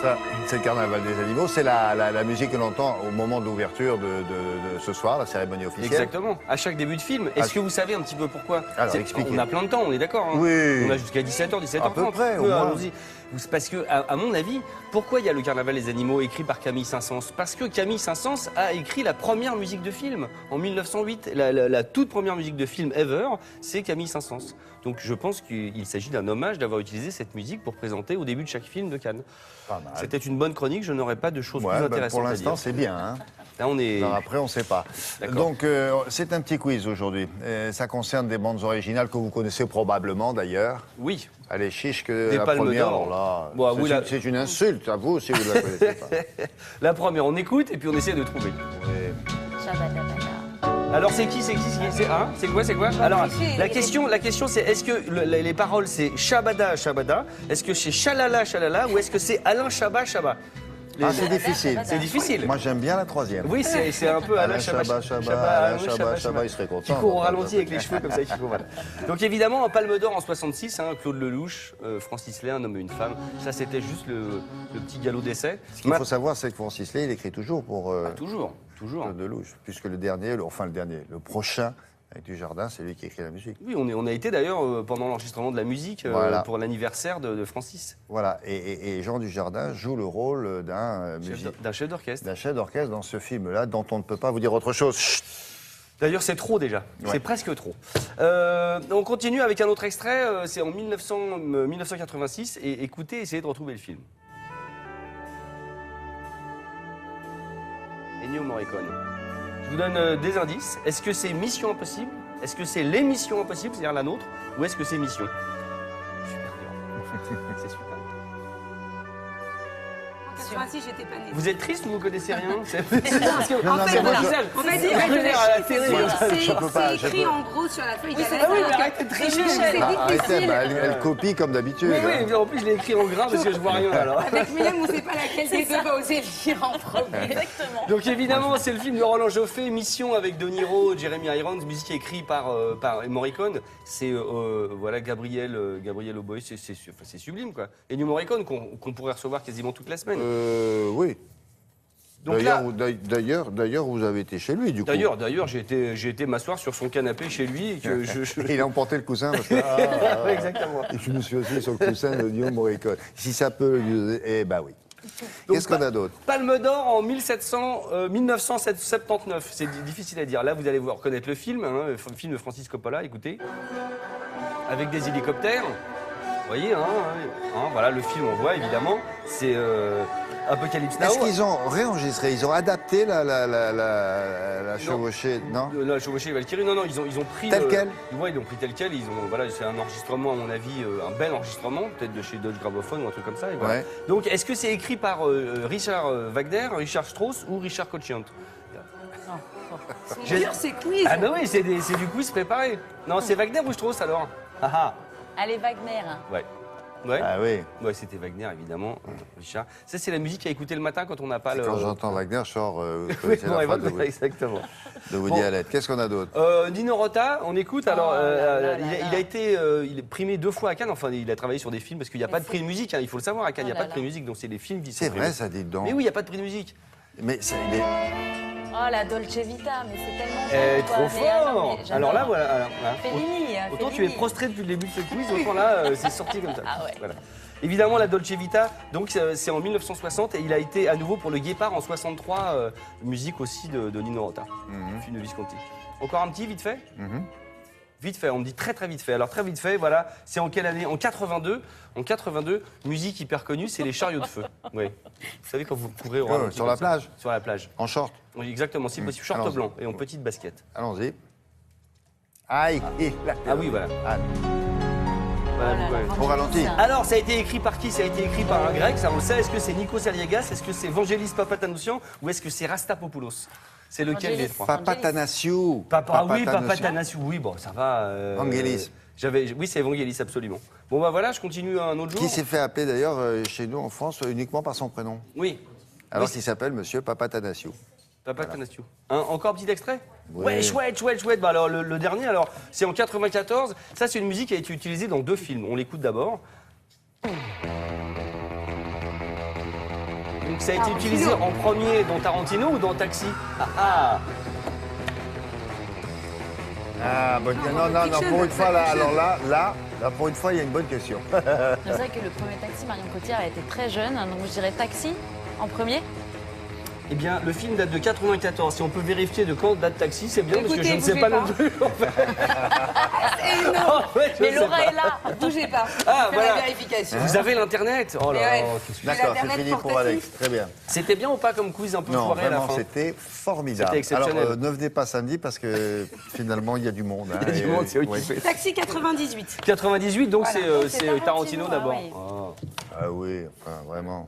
Ça, c'est le Carnaval des animaux. C'est la musique que l'on entend au moment de l'ouverture de ce soir, la cérémonie officielle. Exactement. À chaque début de film. Est-ce que vous savez un petit peu pourquoi? Alors, expliquez. On a plein de temps, on est d'accord, hein? Oui. On a jusqu'à 17h, 17h30. À peu près, au moins. Allons-y. Parce que, à mon avis, pourquoi il y a le Carnaval des animaux écrit par Camille Saint-Saëns? Parce que Camille Saint-Saëns a écrit la première musique de film en 1908. La toute première musique de film ever, c'est Camille Saint-Saëns. Donc je pense qu'il s'agit d'un hommage d'avoir utilisé cette musique pour présenter au début de chaque film de Cannes. C'était une bonne chronique, je n'aurais pas de choses plus intéressantes à dire. Pour l'instant, c'est bien. Hein. Là, on est... Alors après, on ne sait pas. Donc, c'est un petit quiz aujourd'hui. Ça concerne des bandes originales que vous connaissez probablement d'ailleurs. Oui. Allez, chiche que des la Palmes première, d'Or. alors là, Bon, oui, c'est une insulte à vous si vous ne la connaissez pas. La première, on écoute et puis on essaie de trouver. Alors c'est qui? C'est hein? C'est quoi? Alors la question c'est est-ce que les paroles c'est Shabada Shabada, est-ce que c'est Shalala Shalala ou est-ce que c'est Alain Chabat Chabat? C'est difficile. C'est difficile. Moi j'aime bien la troisième. Oui, c'est un peu Alain Chabat Chabat, il serait content. Qui court au ralenti avec les cheveux comme ça. Voilà. Donc évidemment, en Palme d'Or en 66, hein, Claude Lelouch, Francis Lay, Un homme et une femme. Ça c'était juste le petit galop d'essai. Ce qu'il faut savoir, c'est que Francis Lay, il écrit toujours pour toujours. Claude Lelouch, puisque le prochain avec Dujardin, c'est lui qui écrit la musique. Oui, on a été d'ailleurs pendant l'enregistrement de la musique pour l'anniversaire de Francis. Voilà, et Jean Dujardin joue le rôle d'un chef d'orchestre. D'un chef d'orchestre dans ce film-là, dont on ne peut pas vous dire autre chose. Chut. D'ailleurs, c'est trop déjà. Ouais. C'est presque trop. On continue avec un autre extrait. C'est en 1986. Et écoutez, essayez de retrouver le film. Ennio Morricone. Je vous donne des indices. Est-ce que c'est Mission Impossible? Est-ce que c'est l'émission Impossible, c'est-à-dire la nôtre? Ou est-ce que c'est Mission? Super dur. C'est super. Si j'étais pas née. Vous êtes triste ou vous connaissez rien? En fait, voilà. C'est écrit en gros sur la feuille. Ah oui, mais arrêtez de tricher. Arrêtez, elle copie comme d'habitude. Oui, en plus je l'ai écrit en gras parce que je vois rien alors. Avec Mylène, on ne sait pas laquelle des deux va oser lire en premier. Exactement. Donc évidemment, c'est le film de Roland Joffé, Mission avec De Niro, Jeremy Irons, musique écrite par Morricone. C'est voilà Gabriel Oboe, c'est sublime quoi. Et Ennio Morricone qu'on pourrait recevoir quasiment toute la semaine. Oui. D'ailleurs, vous avez été chez lui, du coup. D'ailleurs, j'ai été m'asseoir sur son canapé chez lui et que Il a emporté le coussin parce que... Exactement. Et je me suis assis sur le coussin de Ennio Morricone. Si ça peut lui... Eh ben oui. Qu'est-ce qu'on a d'autre? Palme d'Or en 1979. C'est difficile à dire. Là, vous allez vous reconnaître le film, hein, le film de Francis Coppola, écoutez. Avec des hélicoptères. Vous voyez, voilà, le film, on voit évidemment. C'est Apocalypse Now. Est-ce qu'ils ont réenregistré? Ils ont adapté la chevauchée, non? La chevauchée Valkyrie, non, ils ont pris... Tel quel? Ouais, ils ont pris tel quel. Voilà, c'est un enregistrement, à mon avis, un bel enregistrement, peut-être de chez Dodge Gramophone ou un truc comme ça. Et voilà. Ouais. Donc, est-ce que c'est écrit par Richard Wagner, Richard Strauss ou Richard Cocciante? C'est dur, c'est quiz. Ah ben oui, c'est du quiz préparé. Non, c'est Wagner ou Strauss alors? Allez, Wagner. Ouais. Ah oui. Ouais, c'était Wagner, évidemment, Richard. Ça, c'est la musique à écouter le matin quand on n'a pas le... Quand j'entends Wagner, je sors... Exactement. De Woody Allen. Qu'est-ce qu'on a d'autre? Nino Rota, on écoute. Alors, il a été primé 2 fois à Cannes. Enfin, il a travaillé sur des films parce qu'il n'y a pas de prix de musique. Hein, il faut le savoir, à Cannes, il n'y a pas de prix de musique. Donc, c'est des films qui sont C'est primés. vrai, ça, dites donc. Mais oui, il n'y a pas de prix de musique. Mais Oh, la Dolce Vita, mais c'est tellement trop fort. Alors là, voilà. Fellini. Autant tu es prostré depuis le début de ce quiz, autant là, c'est sorti comme ça. Ah ouais. Voilà. Évidemment, la Dolce Vita, donc c'est en 1960 et il a été à nouveau pour le Guépard en 63, musique aussi de Nino Rota, film de Visconti. Encore un petit, vite fait. Vite fait, on me dit très vite fait. Alors très vite fait, voilà, c'est en quelle année? En 82. En 82, musique hyper connue, c'est les chariots de feu. Oui. Vous savez quand vous courez au ralenti sur la plage. Sur la plage. En short. Oui, exactement, si possible, short blanc et en petite basket. Allons-y. Aïe. Ah oui, voilà. Au ralenti. Alors, ça a été écrit par qui? Ça a été écrit par un grec, ça on le sait. Est-ce que c'est Nikos Aliagas? Est-ce que c'est Vangelis Papatanoussian? Ou est-ce que c'est Rastapopoulos? C'est lequel des trois? Papatanasiou. Papatanasiou, oui, bon, ça va. Vangelis. Oui, c'est Vangelis, absolument. Bon, bah voilà, je continue un autre jour. Qui s'est fait appeler d'ailleurs chez nous en France uniquement par son prénom. Oui. Alors qu'il s'appelle Monsieur Papatanasiou. Papatanasiou. Encore un petit extrait? Oui. Ouais, chouette. Bah alors, le dernier, alors, c'est en 94. Ça, c'est une musique qui a été utilisée dans 2 films. On l'écoute d'abord. Donc ça a été utilisé en premier dans Tarantino ou dans Taxi? Bonne... Non, pour une fois, là, alors là, pour une fois, il y a une bonne question. C'est vrai que le premier Taxi, Marion Cotillard, elle était très jeune, donc je dirais Taxi en premier. Eh bien, le film date de 94. Si on peut vérifier de quand date Taxi, c'est bien, Écoutez, parce que je ne sais bougez pas pas. non plus. En fait. Et non, En fait, je Mais sais Laura pas. est là. bougez pas. Ah, Fais voilà. la vérification. Vous avez l'internet? Oh là Mais là, ouais. qu'est-ce que- D'accord, c'est l'Internet fini pour portatif. Alex. Très bien. C'était bien ou pas comme quiz un peu Non, foiré à la vraiment, fin? c'était formidable. C'était exceptionnel. Alors, ne venez pas samedi parce que finalement, il y a du monde. Hein, Il y a du et- monde, c'est oui. occupé. Taxi 98. 98, donc Voilà. c'est Donc, Tarantino ah d'abord. oui. Ah. Ah oui, enfin, vraiment.